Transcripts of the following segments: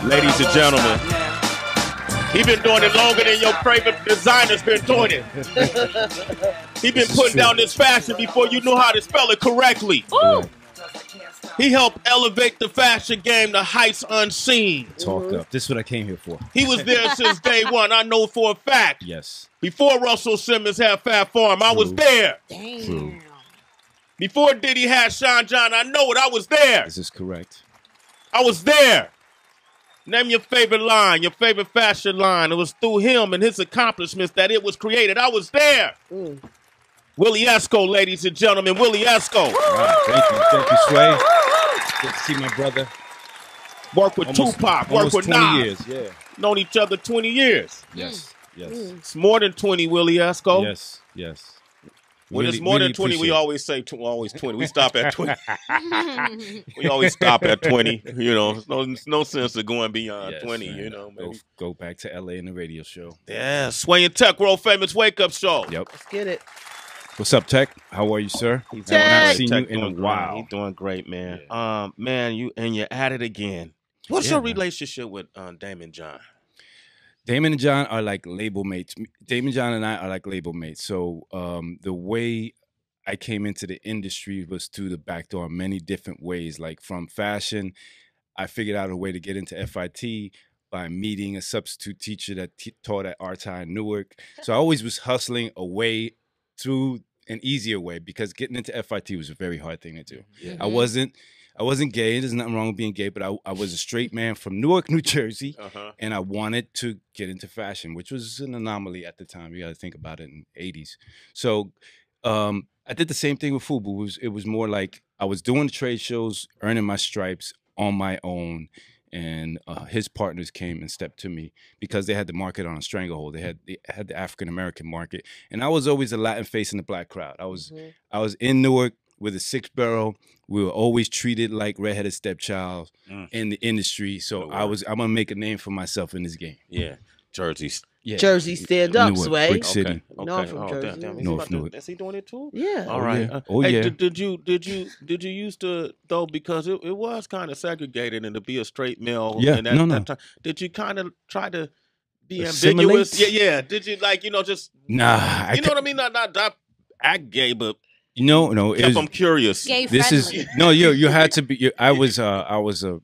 Ladies and gentlemen, he been doing it longer than your favorite designer's been doing it. He been putting down this fashion before you knew how to spell it correctly. Ooh. He helped elevate the fashion game to heights unseen. Talk up. This is what I came here for. He was there since day one. I know for a fact. Yes. Before Russell Simmons had Fat Farm, I was there. Damn. True. Before Diddy had Sean John, I know it. I was there. This is correct. I was there. Name your favorite line, your favorite fashion line. It was through him and his accomplishments that it was created. I was there. Willie Esco, ladies and gentlemen. Willie Esco. Right, thank you, Sway. Good to see my brother. Work with Tupac, work with 20 Nas. years, yeah. Known each other 20 years. Yes, yes. It's more than 20, Willie Esco. Yes, yes. When it's more than 20, we always say always 20. We stop at 20. We always stop at 20. You know, no sense of going beyond 20, man. You know. Go back to LA in the radio show. Yeah, Sway and Tech, world famous wake up show. Yep. Let's get it. What's up, Tech? How are you, sir? He's not seen Tech you in a while. He's doing great, man. Yeah. Man, you're at it again. What's your relationship with Damon John? Damon and John are like label mates. Damon John and I are like label mates. So the way I came into the industry was through the back door in many different ways. Like from fashion, I figured out a way to get into FIT by meeting a substitute teacher that taught at RTI in Newark. So I always was hustling a way through an easier way because getting into FIT was a very hard thing to do. Yeah. I wasn't gay. There's nothing wrong with being gay, but I was a straight man from Newark, New Jersey, and I wanted to get into fashion, which was an anomaly at the time. You got to think about it in the 80s. So I did the same thing with FUBU. It was more like I was doing the trade shows, earning my stripes on my own, and his partners came and stepped to me because they had the market on a stranglehold. They had the African-American market, and I was always a Latin face in the black crowd. I was in Newark with a 6-barrel. We were always treated like redheaded stepchild in the industry. So I'm gonna make a name for myself in this game. Yeah, Jersey. Yeah. Jersey stand up, Newark, Sway. Brick City. Okay. No, I'm from Jersey. North Newark. Is he doing it too? Yeah. All right. Yeah. Oh yeah. Hey, did you used to though, because it was kind of segregated and to be a straight male? Yeah. That time, did you kind of try to be Assimilate? ambiguous? Yeah. Did you just Nah. You know what I mean? Not act gay, but no. I'm curious. Gay This friendly. is no. You had to be. I was a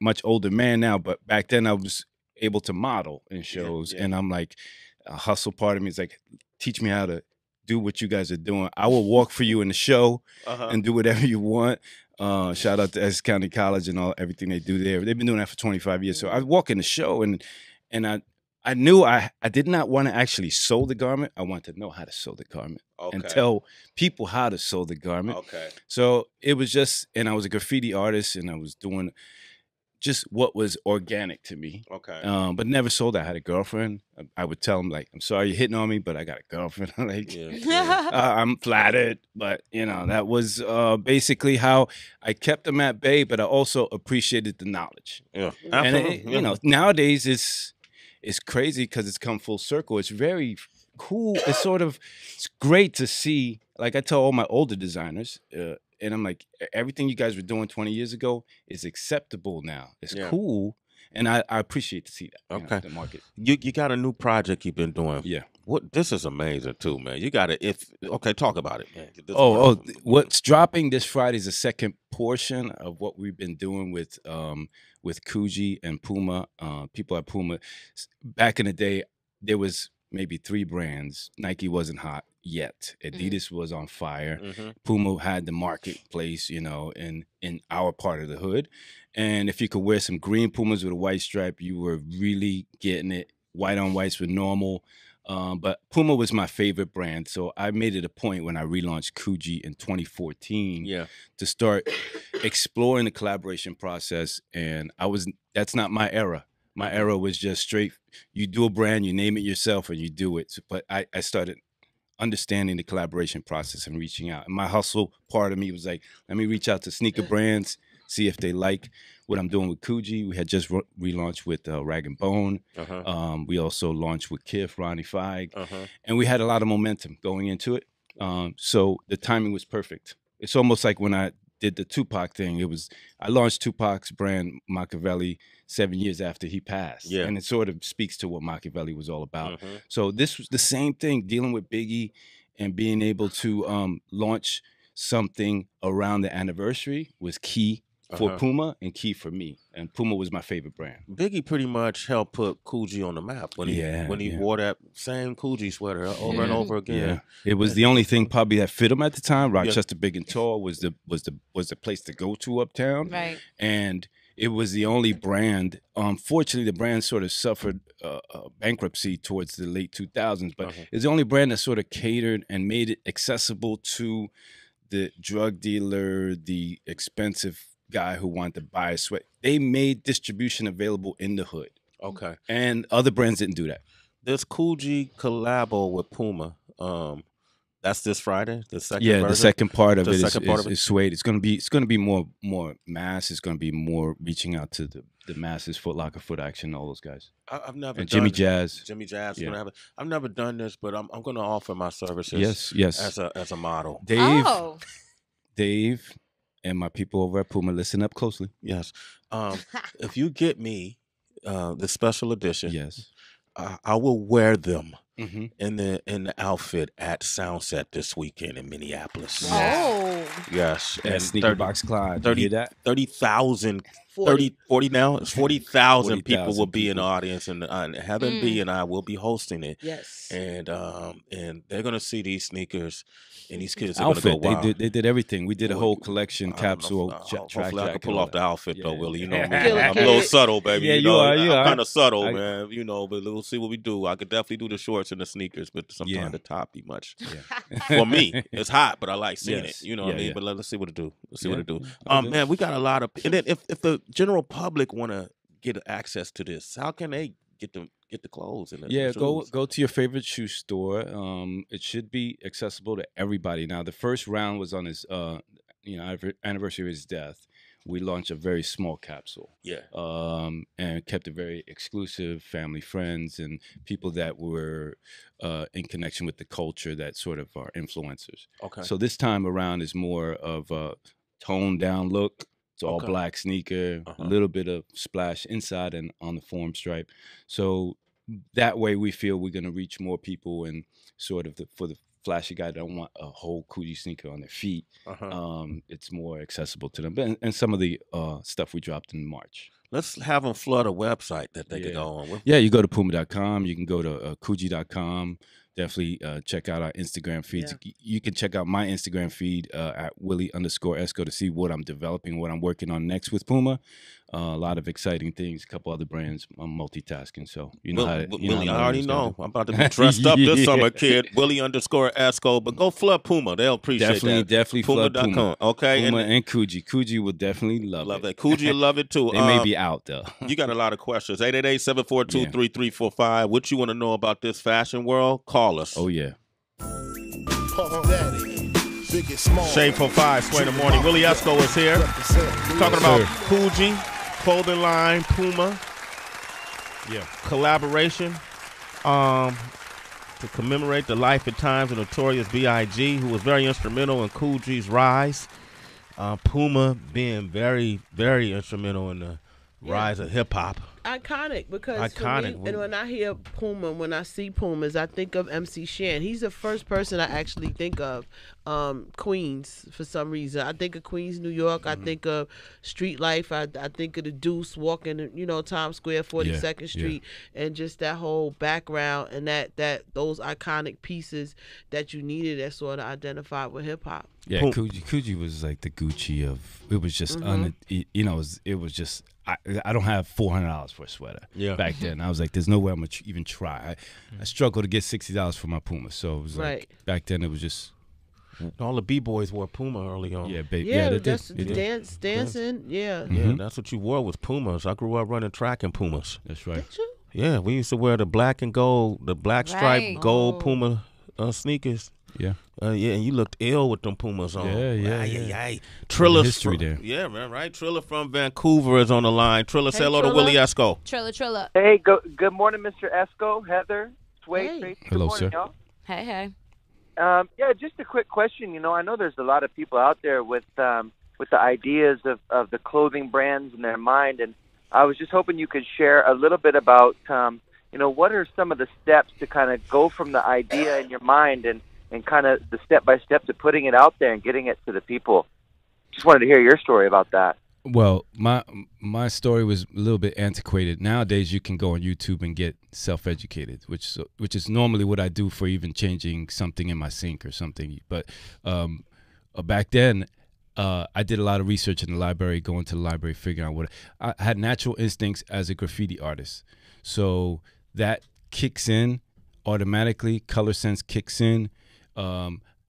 much older man now, but back then I was able to model in shows, and I'm like, a hustle part of me is like, teach me how to do what you guys are doing. I will walk for you in the show and do whatever you want. Shout out to Essex County College and everything they do there. They've been doing that for 25 years. So I walk in the show and I knew I did not want to actually sew the garment. I wanted to know how to sew the garment and tell people how to sew the garment. Okay. So it was just, and I was a graffiti artist and I was doing just what was organic to me. Okay. But never sold. I had a girlfriend. I would tell them like, I'm sorry you're hitting on me, but I got a girlfriend. Like, I'm flattered. But that was basically how I kept them at bay. But I also appreciated the knowledge. Yeah. And nowadays it's crazy because it's come full circle. It's very cool. It's great to see. Like I tell all my older designers. And I'm like, everything you guys were doing 20 years ago is acceptable now. It's cool. And I appreciate to see that. Okay. The market. You got a new project you've been doing. Yeah. This is amazing too, man. You got to talk about it, man. What's dropping this Friday is the second portion of what we've been doing with Coogi and Puma. People at Puma. Back in the day, there was maybe 3 brands. Nike wasn't hot yet. Adidas was on fire. Puma had the marketplace, in our part of the hood. And if you could wear some green Pumas with a white stripe, you were really getting it. White on whites were normal. But Puma was my favorite brand. So I made it a point when I relaunched Coogi in 2014 to start exploring the collaboration process. And that's not my era. My era was just straight, you do a brand, you name it yourself, and you do it. But I started understanding the collaboration process and reaching out. And my hustle part of me was like, let me reach out to sneaker brands, see if they like what I'm doing with Coogi. We had just relaunched with Rag & Bone. We also launched with Kith, Ronnie Feig. And we had a lot of momentum going into it. So the timing was perfect. It's almost like when I did the Tupac thing. I launched Tupac's brand Machiavelli 7 years after he passed. Yeah. And it sort of speaks to what Machiavelli was all about. So this was the same thing, dealing with Biggie and being able to launch something around the anniversary was key for Puma and key for me. And Puma was my favorite brand. Biggie pretty much helped put Coogi on the map when he wore that same Coogi sweater over and over again. Yeah. It was the only thing probably that fit him at the time. Rochester Big and Tall was the place to go to uptown. Right. And it was the only brand. Unfortunately, the brand sort of suffered bankruptcy towards the late 2000s, but it's the only brand that sort of catered and made it accessible to the drug dealer, the expensive guy who wanted to buy a sweat. They made distribution available in the hood. Okay. And other brands didn't do that. This Coogi collabo with Puma. That's this Friday. The second Yeah, version? the second part of it is Suede. It's gonna be more mass. It's gonna be more reaching out to the masses, Foot Locker, Foot Action, all those guys. I've never and done Jimmy Jazz. Jimmy Jazz. Yeah. I've never done this, but I'm going to offer my services. Yes. As a model. Dave, and my people over at Puma, listen up closely. Yes. If you get me the special edition, yes, I will wear them in the outfit at Soundset this weekend in Minneapolis. Oh. Yes. And Sneaker Box Clyde. 30,000 40 now. It's 40,000 people will be in the audience, and Heaven B and I will be hosting it. Yes. And they're gonna see these sneakers, and these kids are gonna go wild. They did everything. We did a whole collection capsule. Hopefully I can pull off the outfit though, Willie. You know me. Killer I'm a little subtle, baby. Yeah, you are. You I'm are. kind of subtle, man. You know, but we'll see what we do. I could definitely do the shorts and the sneakers, but sometimes the top be much. For me, it's hot, but I like seeing it. You know what I mean? But let's see what it do. Let's see what it do. Man, we got a lot of. And then if the general public want to get access to this, how can they get the clothes? And go to your favorite shoe store. It should be accessible to everybody. Now, the first round was on his anniversary of his death. We launched a very small capsule. And kept it very exclusive, family, friends, and people that were in connection with the culture that sort of are influencers. Okay. So this time around is more of a toned down look. It's all black sneaker, a little bit of splash inside and on the form stripe. So that way we feel we're going to reach more people, and sort of for the flashy guy that don't want a whole Coogi sneaker on their feet, it's more accessible to them. And some of the stuff we dropped in March. Let's have them flood a website that they can go on with. Yeah, you go to Puma.com. You can go to Coogi.com. Definitely check out our Instagram feeds. Yeah. You can check out my Instagram feed at Willie_Esco to see what I'm developing, what I'm working on next with Puma. A lot of exciting things, a couple other brands. I'm multitasking, so you know how to. Willie, I already know. I'm about to be dressed up this summer, kid. Willie_Esco. But go flood Puma. They'll appreciate that. Definitely flood Puma. Okay. Puma and Coogi. Coogi will definitely love it. Coogi will love it too. They may be out though. You got a lot of questions. 888-742-3345. What you want to know about this fashion world? Call us. Oh yeah. Shade for 5, Sway in the Morning. Willie Esco is here. Talking about Coogi, clothing line, Puma. Collaboration. To commemorate the life and times of Notorious B.I.G., who was very instrumental in Coogi's rise. Puma being very, very instrumental in the rise of hip hop. Iconic, because for me, and when I hear Puma, when I see Pumas, I think of MC Shan. He's the first person I actually think of. Queens, for some reason. I think of Queens, New York. I think of street life. I think of the Deuce walking, Times Square, 42nd Street, and just that whole background and that those iconic pieces that you needed that sort of identified with hip hop. Yeah, Coogi was like the Gucci of. It was just it was just. I don't have $400 for a sweater. Back then, I was like, "There's no way I'm gonna even try." I struggled to get $60 for my Puma, so it was like back then it was just. All the B-boys wore Puma early on. They dancing. Yeah, that's what you wore was Pumas. I grew up running track in Pumas. That's right. Did you? Yeah, we used to wear the black and gold, the black striped gold Puma sneakers. Yeah. And you looked ill with them Pumas on. Yeah. Trilla history there. Yeah, man, right? Trilla from Vancouver is on the line. Trilla, say hello to Willie Esco. Trilla. Hey, good morning, Mr. Esco, Heather, Sway, Tracy. Hello, good morning, sir. y'all. Hey. Yeah, just a quick question. I know there's a lot of people out there with with the ideas of the clothing brands in their mind. And I was just hoping you could share a little bit about, what are some of the steps to kind of go from the idea in your mind and kind of the step-by-step to putting it out there and getting it to the people. Just wanted to hear your story about that. Well, my story was a little bit antiquated. Nowadays, you can go on YouTube and get self-educated, which is normally what I do for even changing something in my sink or something. But back then, I did a lot of research in the library, going to the library, figuring out what I had natural instincts as a graffiti artist. So that kicks in automatically. Color sense kicks in.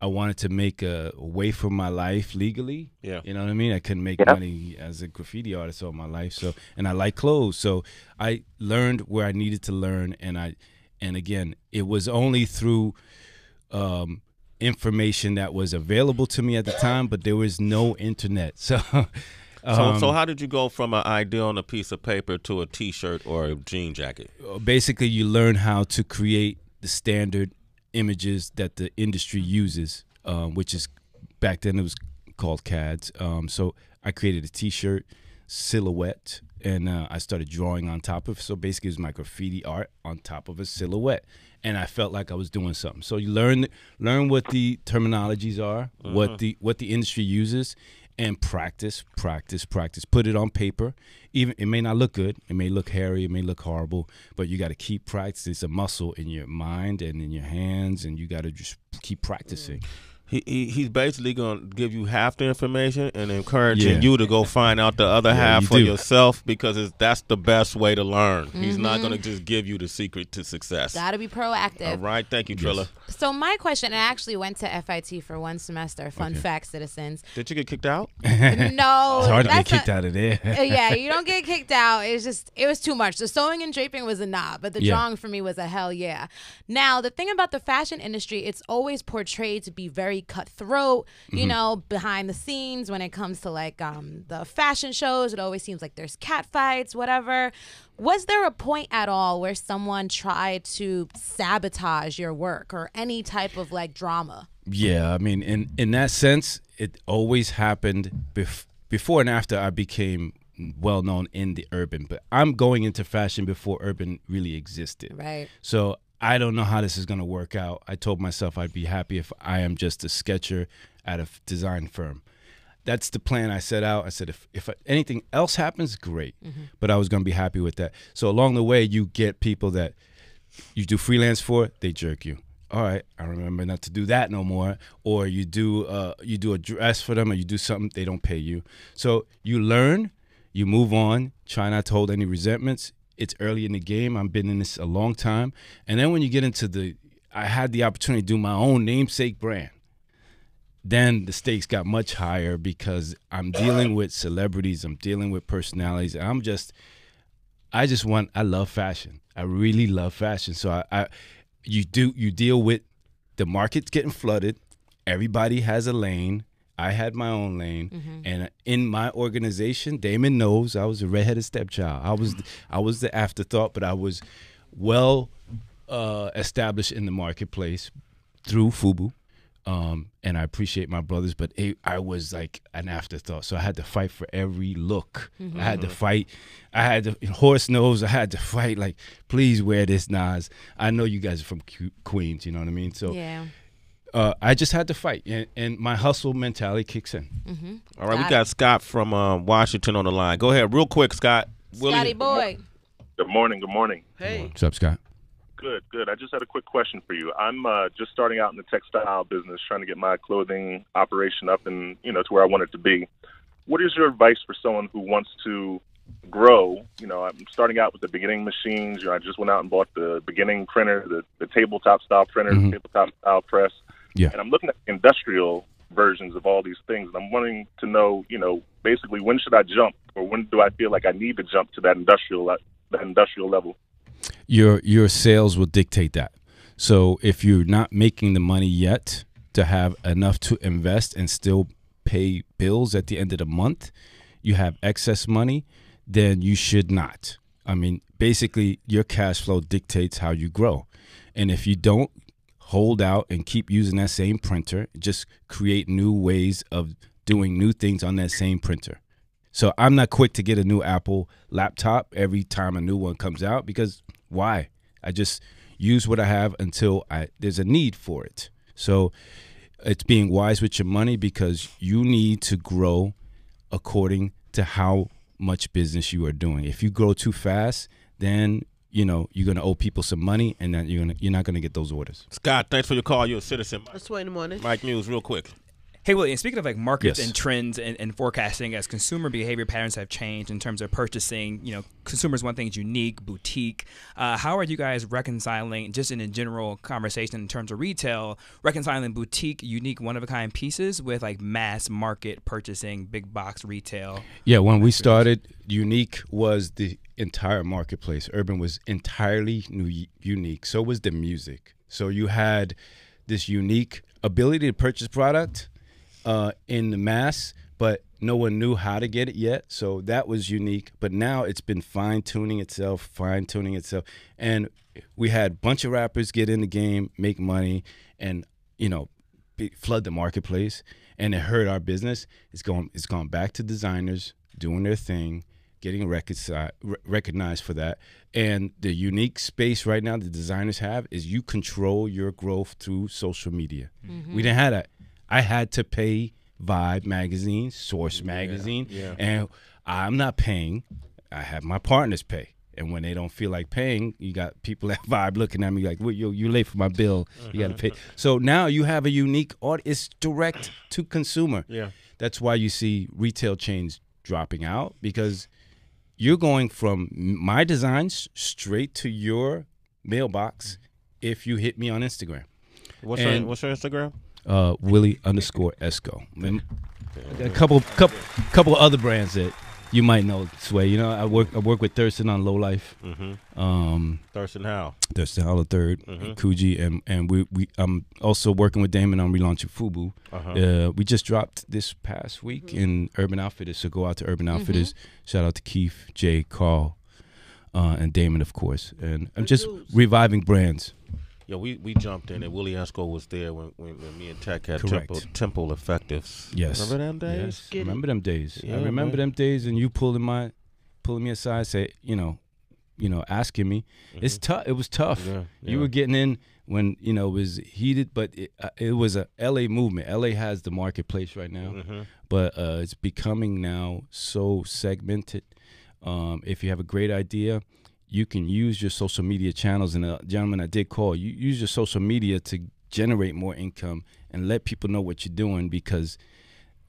I wanted to make a way for my life legally. Yeah. You know what I mean? I couldn't make money as a graffiti artist all my life. So, and I like clothes. So I learned where I needed to learn. And again, it was only through information that was available to me at the time, but there was no internet. So how did you go from an idea on a piece of paper to a T-shirt or a jean jacket? Basically, you learn how to create the standard images that the industry uses, which is back then it was called CADs. So I created a T-shirt silhouette, and I started drawing on top of it. So basically, it was my graffiti art on top of a silhouette, and I felt like I was doing something. So you learn what the terminologies are, what the industry uses, and practice. Put it on paper. Even it may not look good, it may look hairy, it may look horrible, but you got to keep practice. It's a muscle in your mind and in your hands, and you got to just keep practicing. He's basically going to give you half the information and encouraging you to go find out the other half for yourself, because that's the best way to learn. He's not going to just give you the secret to success. Got to be proactive. All right. Thank you, Trilla. So my question, I actually went to FIT for one semester. Fun fact, citizens. Did you get kicked out? No. It's hard to get kicked out of there. Yeah, you don't get kicked out. It was too much. The sewing and draping was a nah, but the drawing for me was a hell yeah. Now, the thing about the fashion industry, it's always portrayed to be very cutthroat, you know, behind the scenes. When it comes to like the fashion shows, it always seems like there's cat fights, whatever. Was there a point at all where someone tried to sabotage your work or any type of like drama? Yeah, I mean, in that sense, it always happened before and after I became well known in the urban. But I'm going into fashion before urban really existed. Right. So I don't know how this is going to work out. I told myself I'd be happy if I am just a sketcher at a design firm. That's the plan I set out. I said, if anything else happens, great. But I was going to be happy with that. So along the way, you get people that you do freelance for, they jerk you. All right, I remember not to do that no more. Or you do a dress for them, or you do something, they don't pay you. So you learn, you move on, try not to hold any resentments. It's early in the game. I've been in this a long time. And then when you get into I had the opportunity to do my own namesake brand. Then the stakes got much higher, because I'm dealing with celebrities, I'm dealing with personalities, and I love fashion. I really love fashion. So you deal with the market's getting flooded. Everybody has a lane. I had my own lane, and in my organization, Damon knows I was a redheaded stepchild. I was the afterthought, but I was well established in the marketplace through FUBU, and I appreciate my brothers, but I was like an afterthought. So I had to fight for every look. I had to fight. I had to horse nose. I had to fight. Like, please wear this, Nas. I know you guys are from Queens. You know what I mean? So yeah. I just had to fight, and my hustle mentality kicks in. All right, we got Scott from Washington on the line. Go ahead, real quick, Scott. Scotty boy. Good morning. Good morning. Hey. What's up, Scott? Good. I just had a quick question for you. I'm just starting out in the textile business, trying to get my clothing operation up and to where I want it to be. What is your advice for someone who wants to grow? I'm starting out with the beginning machines. I just went out and bought the beginning printer, the tabletop style printer, the tabletop style press. Yeah. And I'm looking at industrial versions of all these things, and I'm wanting to know, basically, when should I jump, or when do I feel like I need to jump to that industrial level? Your sales will dictate that. So if you're not making the money yet to have enough to invest and still pay bills at the end of the month, you have excess money, then you should not. I mean, basically, your cash flow dictates how you grow. And if you don't hold out and keep using that same printer, just create new ways of doing new things on that same printer. So I'm not quick to get a new Apple laptop every time a new one comes out, because why? I just use what I have until there's a need for it. So it's being wise with your money, because you need to grow according to how much business you are doing. If you grow too fast, then you're going to owe people some money, and then you're not going to get those orders. Scott, thanks for your call. You're a citizen. That's Sway in the morning. Mike Muse, real quick. Hey, Willie, and speaking of like markets and trends and forecasting, as consumer behavior patterns have changed in terms of purchasing, consumers want things unique, boutique. How are you guys reconciling, just in a general conversation in terms of retail, reconciling boutique, unique, one-of-a-kind pieces with like mass market purchasing, big box retail? Yeah, when we started, unique was the entire marketplace. Urban was entirely unique. So was the music. So you had this unique ability to purchase product in the mass, but no one knew how to get it yet. So that was unique. But now it's been fine-tuning itself. And we had a bunch of rappers get in the game, make money, and, flood the marketplace. And it hurt our business. It's gone back to designers doing their thing, getting recognized for that. And the unique space right now the designers have is you control your growth through social media. Mm-hmm. We didn't have that. I had to pay Vibe magazine, Source magazine, and I'm not paying. I have my partners pay. And when they don't feel like paying, you got people at Vibe looking at me like, well, you're late for my bill. You got to pay. So now you have a unique audience. It's direct to consumer. Yeah. That's why you see retail chains dropping out, because you're going from my designs straight to your mailbox if you hit me on Instagram. What's your Instagram? Willie_Esco. A couple other brands that you might know, Sway. I work with Thurston on Low Life. Mm-hmm. Thurston Howell the third, Coogi, and I'm also working with Damon on relaunching Fubu. We just dropped this past week in Urban Outfitters, so go out to Urban Outfitters. Shout out to Keith, Jay, Carl, and Damon, of course. And I'm just reviving brands. Yeah, we jumped in, and Willie Esco was there when me and Tech had Temple Effectives. Yes. Remember them days? Yes. Remember them days. Yeah, I remember them days, and you pulling me aside, say, asking me. It's tough. It was tough. Yeah. You were getting in when, it was heated, but it was a LA movement. LA has the marketplace right now, but it's becoming now so segmented. If you have a great idea, you can use your social media channels, and gentlemen, I did call. You use your social media to generate more income and let people know what you're doing, because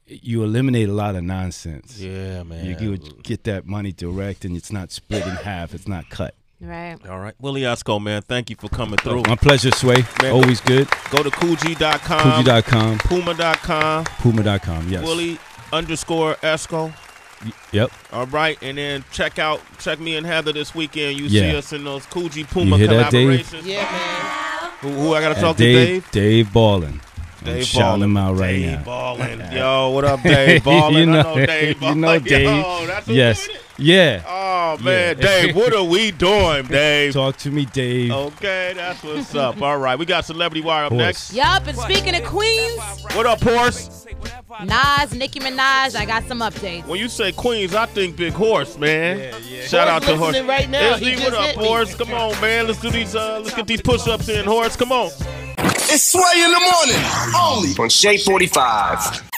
you eliminate a lot of nonsense. Yeah, man. You get that money direct, and it's not split in half. It's not cut. Right. All right. Willie Esco, man, thank you for coming through. My pleasure, Sway. Man, always good. Go to Coogi.com. Coogi.com. Puma.com. Puma.com, yes. Willie_Esco. Yep. All right, and then check me and Heather this weekend. You see us in those Coogi Puma collaborations. Yeah, man. Who I gotta talk to? Dave. Dave Ballin. Dave shouting him out right Dave now. Ballin. Yo, what up, Dave Ballin? I know Dave Ballin. You know Dave. Yo, that's yes. Yeah. Oh man, Dave, what are we doing, Dave? Talk to me, Dave. Okay, that's what's up. All right, we got Celebrity Wire up next. Yup, and speaking of Queens, what up, Horse? Nas, Nicki Minaj, I got some updates. When you say Queens, I think Big Horse, man. Yeah. Shout out to Horse. Right now. What up, Horse? Come on, man. Let's do these. Let's get these push-ups in, Horse. Come on. It's Sway in the morning, only on Shade 45.